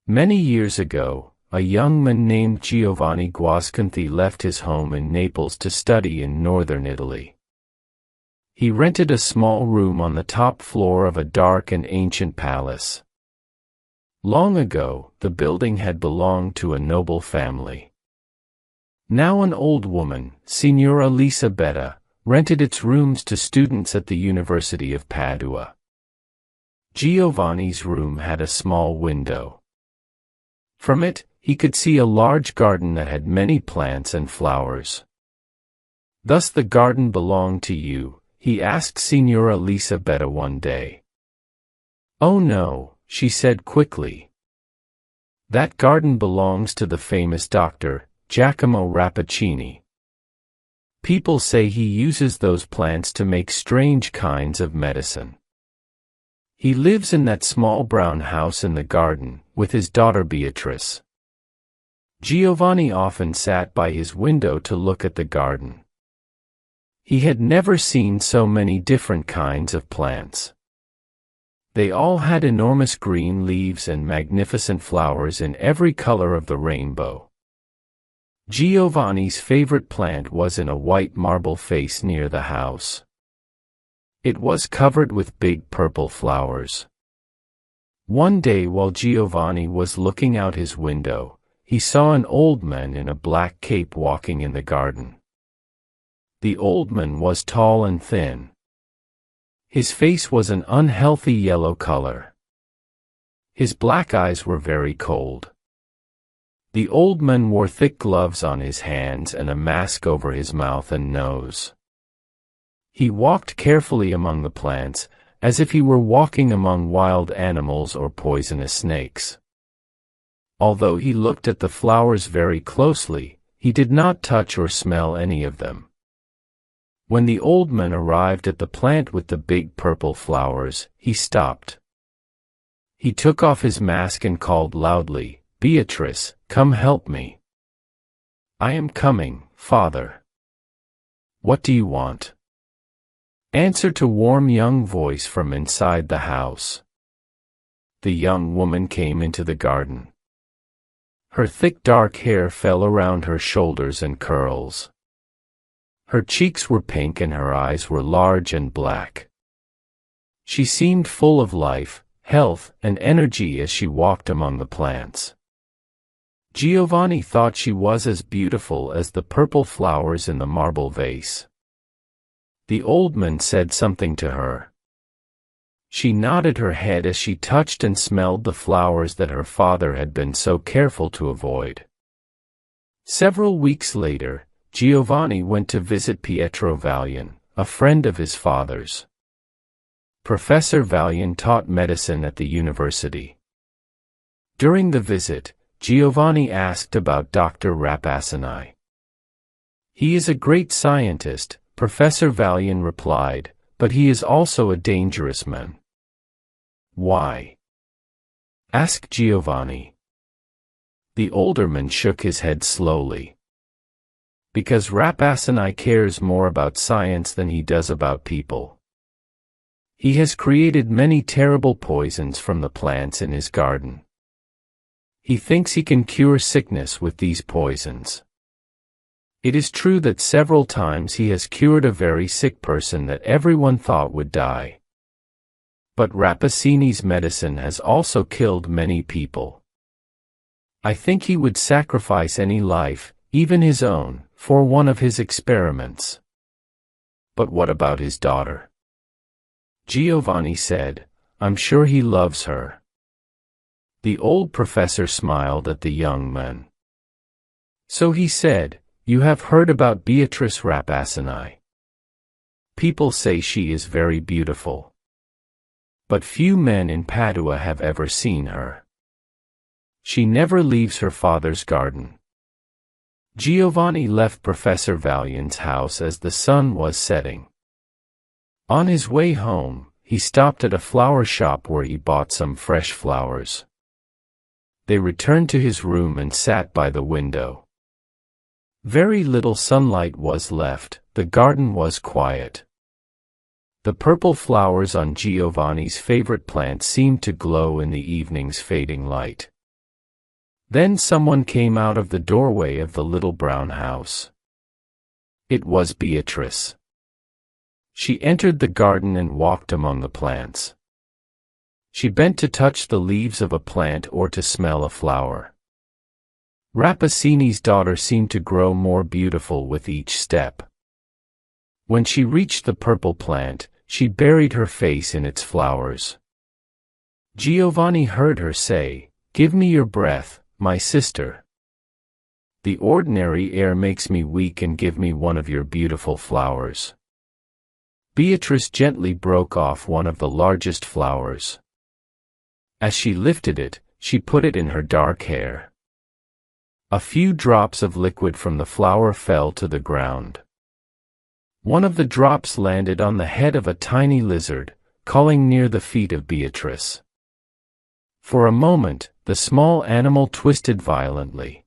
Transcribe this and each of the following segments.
Many years ago, a young man named Giovanni Guasconti left his home in Naples to study in northern Italy. He rented a small room on the top floor of a dark and ancient palace. Long ago, the building had belonged to a noble family. Now an old woman, Signora Elisabetta, rented its rooms to students at the University of Padua. Giovanni's room had a small window. From it, he could see a large garden that had many plants and flowers. "Thus the garden belonged to you?" he asked Signora Elisabetta one day. "Oh no," she said quickly. "That garden belongs to the famous doctor, Giacomo Rappaccini. People say he uses those plants to make strange kinds of medicine. He lives in that small brown house in the garden, with his daughter Beatrice." Giovanni often sat by his window to look at the garden. He had never seen so many different kinds of plants. They all had enormous green leaves and magnificent flowers in every color of the rainbow. Giovanni's favorite plant was in a white marble vase near the house. It was covered with big purple flowers. One day while Giovanni was looking out his window, he saw an old man in a black cape walking in the garden. The old man was tall and thin. His face was an unhealthy yellow color. His black eyes were very cold. The old man wore thick gloves on his hands and a mask over his mouth and nose. He walked carefully among the plants, as if he were walking among wild animals or poisonous snakes. Although he looked at the flowers very closely, he did not touch or smell any of them. When the old man arrived at the plant with the big purple flowers, he stopped. He took off his mask and called loudly, "Beatrice, come help me." "I am coming, Father." "What do you want?" answered a warm young voice from inside the house. The young woman came into the garden. Her thick dark hair fell around her shoulders in curls. Her cheeks were pink and her eyes were large and black. She seemed full of life, health, and energy as she walked among the plants. Giovanni thought she was as beautiful as the purple flowers in the marble vase. The old man said something to her. She nodded her head as she touched and smelled the flowers that her father had been so careful to avoid. Several weeks later, Giovanni went to visit Pietro Valian, a friend of his father's. Professor Valian taught medicine at the university. During the visit, Giovanni asked about Dr. Rappaccini. "He is a great scientist," Professor Valian replied, "but he is also a dangerous man." "Why?" asked Giovanni. The older man shook his head slowly. "Because Rappaccini cares more about science than he does about people. He has created many terrible poisons from the plants in his garden. He thinks he can cure sickness with these poisons. It is true that several times he has cured a very sick person that everyone thought would die. But Rappaccini's medicine has also killed many people. I think he would sacrifice any life, even his own, for one of his experiments." "But what about his daughter?" Giovanni said, "I'm sure he loves her." The old professor smiled at the young man. "So he said, you have heard about Beatrice Rappaccini. People say she is very beautiful. But few men in Padua have ever seen her. She never leaves her father's garden." Giovanni left Professor Valian's house as the sun was setting. On his way home, he stopped at a flower shop where he bought some fresh flowers. They returned to his room and sat by the window. Very little sunlight was left, the garden was quiet. The purple flowers on Giovanni's favorite plant seemed to glow in the evening's fading light. Then someone came out of the doorway of the little brown house. It was Beatrice. She entered the garden and walked among the plants. She bent to touch the leaves of a plant or to smell a flower. Rappaccini's daughter seemed to grow more beautiful with each step. When she reached the purple plant, she buried her face in its flowers. Giovanni heard her say, "Give me your breath, my sister. The ordinary air makes me weak, and give me one of your beautiful flowers." Beatrice gently broke off one of the largest flowers. As she lifted it, she put it in her dark hair. A few drops of liquid from the flower fell to the ground. One of the drops landed on the head of a tiny lizard, calling near the feet of Beatrice. For a moment, the small animal twisted violently.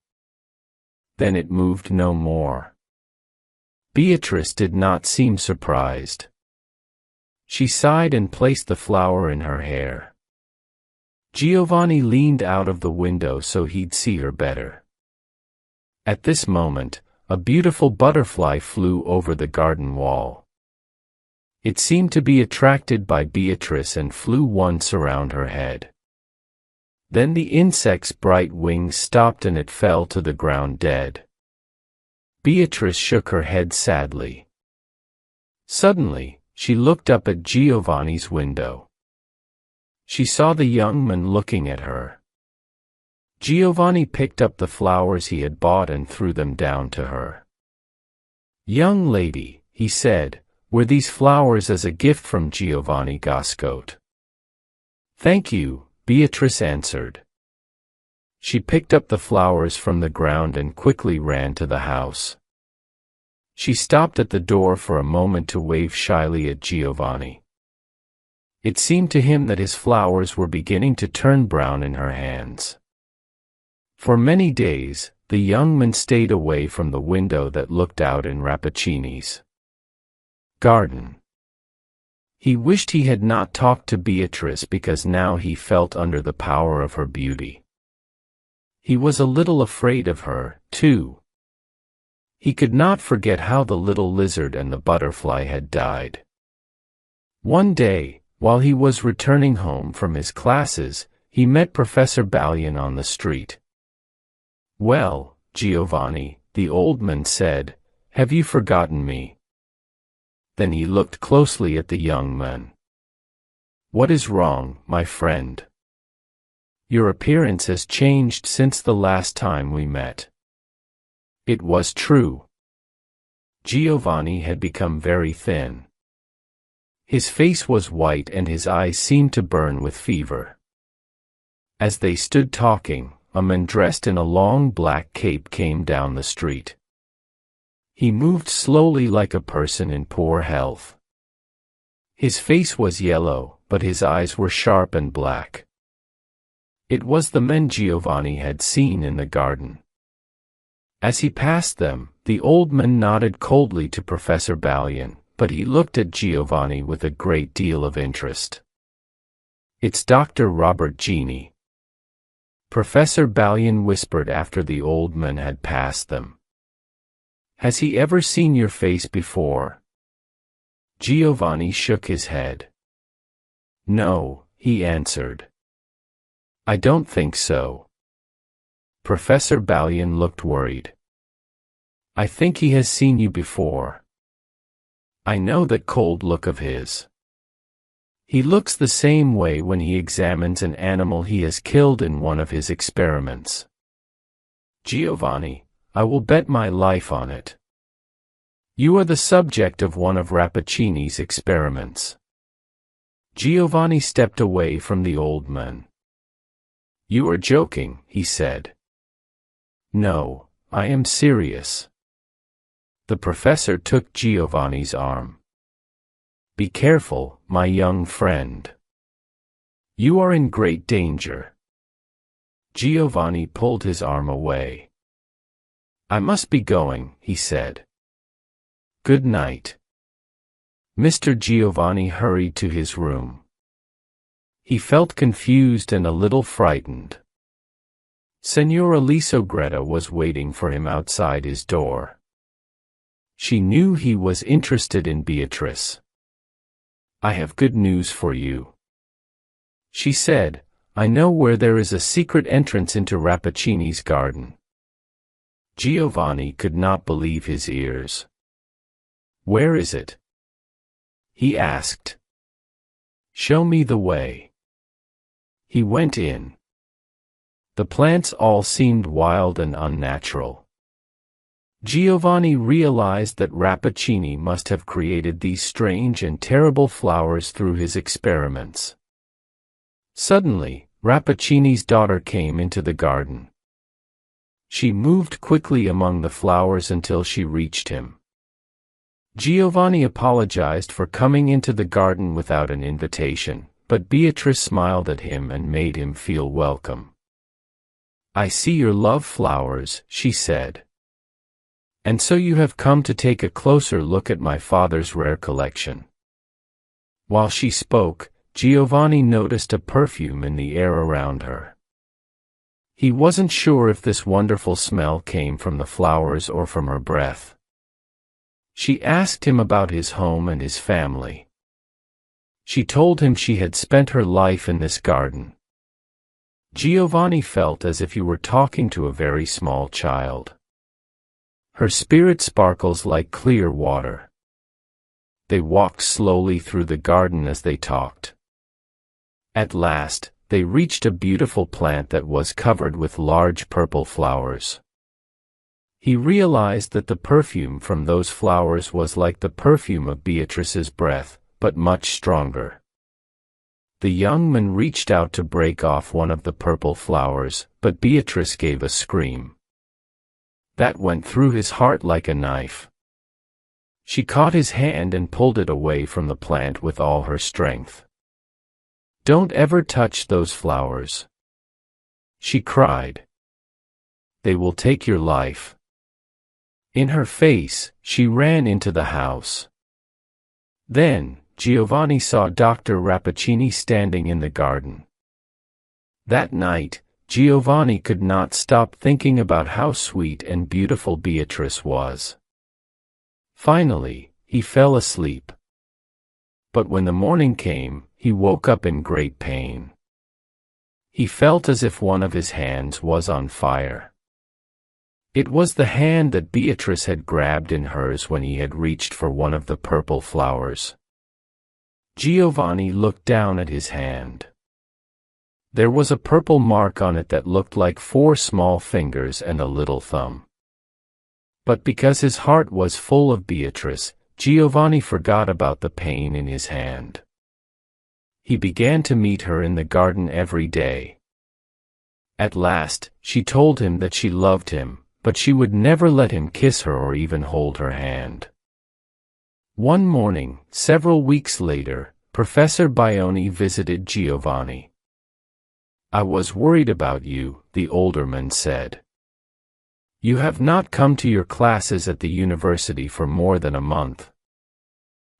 Then it moved no more. Beatrice did not seem surprised. She sighed and placed the flower in her hair. Giovanni leaned out of the window so he'd see her better. At this moment, a beautiful butterfly flew over the garden wall. It seemed to be attracted by Beatrice and flew once around her head. Then the insect's bright wings stopped and it fell to the ground dead. Beatrice shook her head sadly. Suddenly, she looked up at Giovanni's window. She saw the young man looking at her. Giovanni picked up the flowers he had bought and threw them down to her. "Young lady," he said, "were these flowers as a gift from Giovanni Gascote?" "Thank you," Beatrice answered. She picked up the flowers from the ground and quickly ran to the house. She stopped at the door for a moment to wave shyly at Giovanni. It seemed to him that his flowers were beginning to turn brown in her hands. For many days, the young man stayed away from the window that looked out in Rappaccini's garden. He wished he had not talked to Beatrice because now he felt under the power of her beauty. He was a little afraid of her, too. He could not forget how the little lizard and the butterfly had died. One day, while he was returning home from his classes, he met Professor Balian on the street. "Well, Giovanni," the old man said, "have you forgotten me?" Then he looked closely at the young man. "What is wrong, my friend? Your appearance has changed since the last time we met." It was true. Giovanni had become very thin. His face was white and his eyes seemed to burn with fever. As they stood talking, a man dressed in a long black cape came down the street. He moved slowly like a person in poor health. His face was yellow, but his eyes were sharp and black. It was the men Giovanni had seen in the garden. As he passed them, the old man nodded coldly to Professor Balian, but he looked at Giovanni with a great deal of interest. "It's Dr. Robert Genie," Professor Balian whispered after the old man had passed them. "Has he ever seen your face before?" Giovanni shook his head. "No," he answered. "I don't think so." Professor Balian looked worried. "I think he has seen you before. I know that cold look of his. He looks the same way when he examines an animal he has killed in one of his experiments. Giovanni, I will bet my life on it. You are the subject of one of Rappaccini's experiments." Giovanni stepped away from the old man. "You are joking," he said. "No, I am serious." The professor took Giovanni's arm. "Be careful, my young friend. You are in great danger." Giovanni pulled his arm away. "I must be going," he said. "Good night." Mr. Giovanni hurried to his room. He felt confused and a little frightened. Señora Lisogretta was waiting for him outside his door. She knew he was interested in Beatrice. "I have good news for you," she said. "I know where there is a secret entrance into Rappaccini's garden." Giovanni could not believe his ears. "Where is it?" he asked. "Show me the way." He went in. The plants all seemed wild and unnatural. Giovanni realized that Rappaccini must have created these strange and terrible flowers through his experiments. Suddenly, Rappaccini's daughter came into the garden. She moved quickly among the flowers until she reached him. Giovanni apologized for coming into the garden without an invitation, but Beatrice smiled at him and made him feel welcome. "I see you love flowers," she said. "And so you have come to take a closer look at my father's rare collection." While she spoke, Giovanni noticed a perfume in the air around her. He wasn't sure if this wonderful smell came from the flowers or from her breath. She asked him about his home and his family. She told him she had spent her life in this garden. Giovanni felt as if he were talking to a very small child. Her spirit sparkles like clear water. They walked slowly through the garden as they talked. At last, they reached a beautiful plant that was covered with large purple flowers. He realized that the perfume from those flowers was like the perfume of Beatrice's breath, but much stronger. The young man reached out to break off one of the purple flowers, but Beatrice gave a scream. That went through his heart like a knife. She caught his hand and pulled it away from the plant with all her strength. "Don't ever touch those flowers," she cried. "They will take your life." In her face, she ran into the house. Then, Giovanni saw Dr. Rappaccini standing in the garden. That night, Giovanni could not stop thinking about how sweet and beautiful Beatrice was. Finally, he fell asleep. But when the morning came, he woke up in great pain. He felt as if one of his hands was on fire. It was the hand that Beatrice had grabbed in hers when he had reached for one of the purple flowers. Giovanni looked down at his hand. There was a purple mark on it that looked like 4 small fingers and a little thumb. But because his heart was full of Beatrice, Giovanni forgot about the pain in his hand. He began to meet her in the garden every day. At last, she told him that she loved him, but she would never let him kiss her or even hold her hand. One morning, several weeks later, Professor Baioni visited Giovanni. "I was worried about you," the older man said. "You have not come to your classes at the university for more than a month.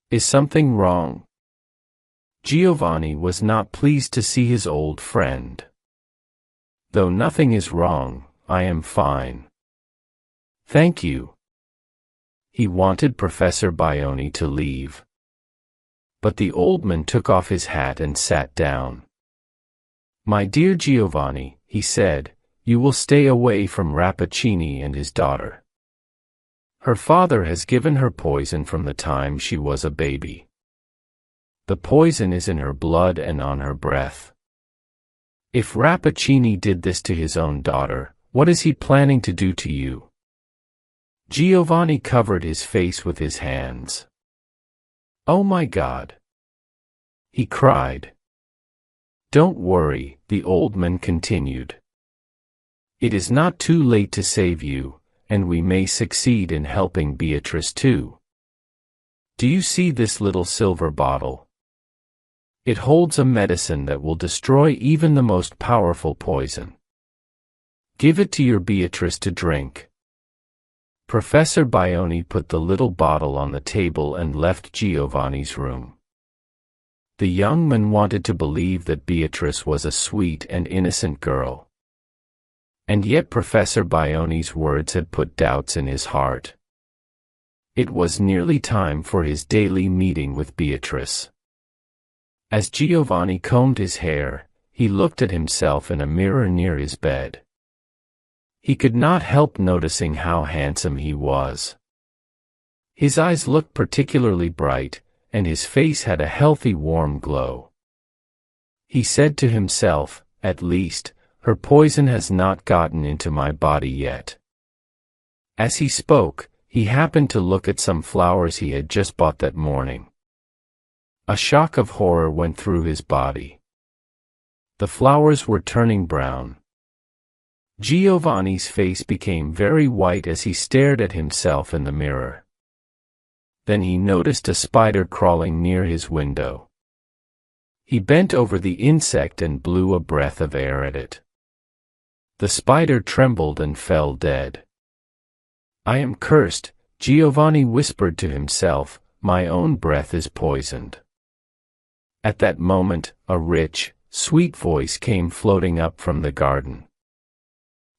Is something wrong?" Giovanni was not pleased to see his old friend. "Though nothing is wrong, I am fine. Thank you." He wanted Professor Baioni to leave. But the old man took off his hat and sat down. "My dear Giovanni," he said, "you will stay away from Rappaccini and his daughter. Her father has given her poison from the time she was a baby. The poison is in her blood and on her breath. If Rappaccini did this to his own daughter, what is he planning to do to you?" Giovanni covered his face with his hands. "Oh my God!" he cried. "Don't worry," the old man continued. "It is not too late to save you, and we may succeed in helping Beatrice too. Do you see this little silver bottle? It holds a medicine that will destroy even the most powerful poison. Give it to your Beatrice to drink." Professor Baioni put the little bottle on the table and left Giovanni's room. The young man wanted to believe that Beatrice was a sweet and innocent girl. And yet Professor Bione's words had put doubts in his heart. It was nearly time for his daily meeting with Beatrice. As Giovanni combed his hair, he looked at himself in a mirror near his bed. He could not help noticing how handsome he was. His eyes looked particularly bright, and his face had a healthy warm glow. He said to himself, "At least, her poison has not gotten into my body yet." As he spoke, he happened to look at some flowers he had just bought that morning. A shock of horror went through his body. The flowers were turning brown. Giovanni's face became very white as he stared at himself in the mirror. Then he noticed a spider crawling near his window. He bent over the insect and blew a breath of air at it. The spider trembled and fell dead. "I am cursed," Giovanni whispered to himself, "my own breath is poisoned." At that moment, a rich, sweet voice came floating up from the garden.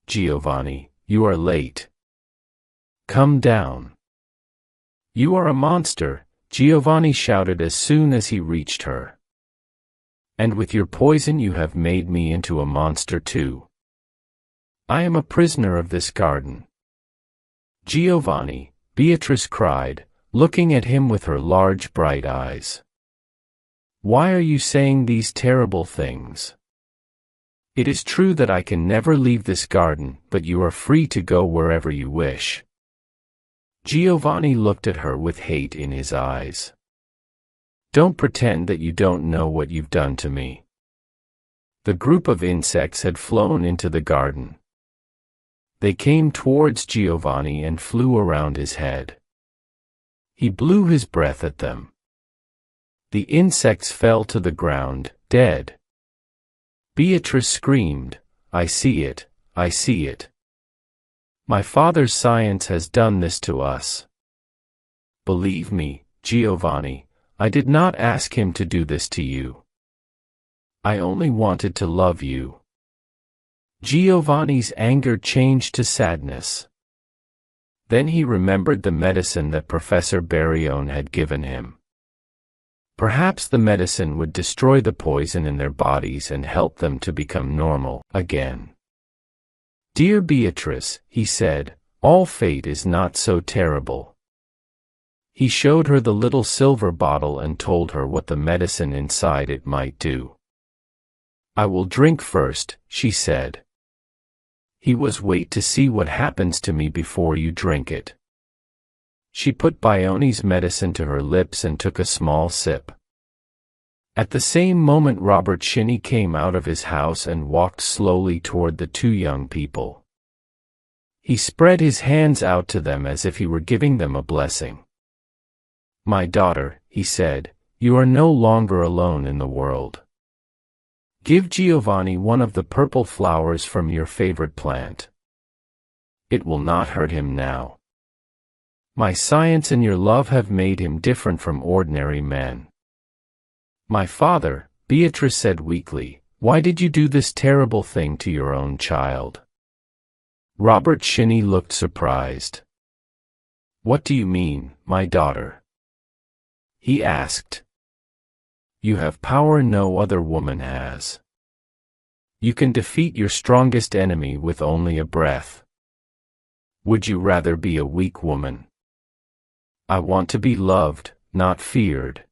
"Giovanni, you are late. Come down." "You are a monster," Giovanni shouted as soon as he reached her. "And with your poison you have made me into a monster too. I am a prisoner of this garden." "Giovanni," Beatrice cried, looking at him with her large bright eyes. "Why are you saying these terrible things? It is true that I can never leave this garden, but you are free to go wherever you wish." Giovanni looked at her with hate in his eyes. "Don't pretend that you don't know what you've done to me." The group of insects had flown into the garden. They came towards Giovanni and flew around his head. He blew his breath at them. The insects fell to the ground, dead. Beatrice screamed, "I see it, I see it. My father's science has done this to us. Believe me, Giovanni, I did not ask him to do this to you. I only wanted to love you." Giovanni's anger changed to sadness. Then he remembered the medicine that Professor Barione had given him. Perhaps the medicine would destroy the poison in their bodies and help them to become normal again. "Dear Beatrice," he said, "all fate is not so terrible." He showed her the little silver bottle and told her what the medicine inside it might do. "I will drink first," she said. "He was wait to see what happens to me before you drink it." She put Bione's medicine to her lips and took a small sip. At the same moment Robert Shinny came out of his house and walked slowly toward the two young people. He spread his hands out to them as if he were giving them a blessing. "My daughter," he said, "you are no longer alone in the world. Give Giovanni one of the purple flowers from your favorite plant. It will not hurt him now. My science and your love have made him different from ordinary men." "My father," Beatrice said weakly, "why did you do this terrible thing to your own child?" Robert Shinny looked surprised. "What do you mean, my daughter?" he asked. "You have power no other woman has. You can defeat your strongest enemy with only a breath. Would you rather be a weak woman? I want to be loved, not feared."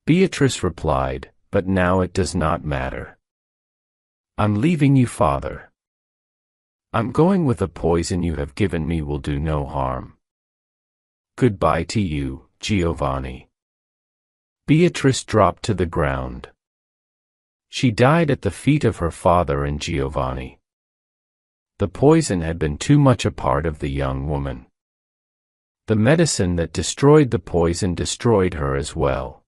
Beatrice replied, "But now it does not matter. I'm leaving you, father. I'm going with the poison you have given me will do no harm. Goodbye to you, Giovanni." Beatrice dropped to the ground. She died at the feet of her father and Giovanni. The poison had been too much a part of the young woman. The medicine that destroyed the poison destroyed her as well.